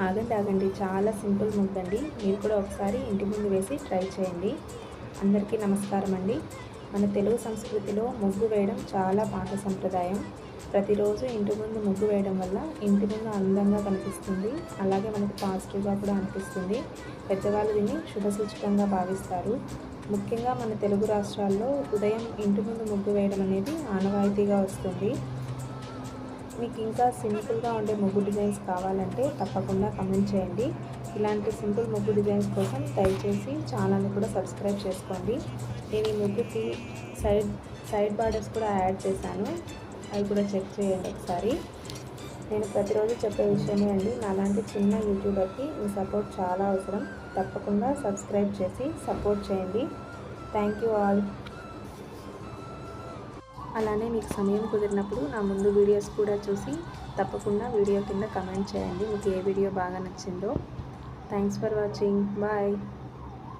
ఆగండి ఆగండి, చాలా సింపుల్ ముగ్గు. మీరు కూడా ఒకసారి ఇంటి ముందు వేసి ట్రై చేయండి. అందరికీ నమస్కారం అండి. మన తెలుగు సంస్కృతిలో ముగ్గు వేయడం చాలా పాత సంప్రదాయం. ప్రతిరోజు ఇంటి ముందు ముగ్గు వేయడం వల్ల ఇంటి ముందు అందంగా కనిపిస్తుంది, అలాగే మనకు పాజిటివ్గా కూడా అనిపిస్తుంది. పెద్దవాళ్ళు దీన్ని శుభసూచకంగా భావిస్తారు. ముఖ్యంగా మన తెలుగు రాష్ట్రాల్లో ఉదయం ఇంటి ముందు ముగ్గు వేయడం అనేది ఆనవాయితీగా వస్తుంది. మీకు ఇంకా సింపుల్గా ఉండే ముగ్గు డిజైన్స్ కావాలంటే తప్పకుండా కమెంట్ చేయండి. ఇలాంటి సింపుల్ ముగ్గు డిజైన్స్ కోసం దయచేసి ఛానల్ని కూడా సబ్స్క్రైబ్ చేసుకోండి. నేను ఈ ముగ్గుకి సైడ్ బార్డర్స్ కూడా యాడ్ చేశాను, అవి కూడా చెక్ చేయండి ఒకసారి. నేను ప్రతిరోజు చెప్పే విషయమే అండి. నాలాంటి చిన్న యూట్యూబర్కి మీ సపోర్ట్ చాలా అవసరం. తప్పకుండా సబ్స్క్రైబ్ చేసి సపోర్ట్ చేయండి. Thank you all. అలానే మీకు సమయం కుదిరినప్పుడు నా ముందు వీడియోస్ కూడా చూసి తప్పకుండా వీడియో కింద కమెంట్ చేయండి మీకు ఏ వీడియో బాగా నచ్చిందో. Thanks for watching. బాయ్.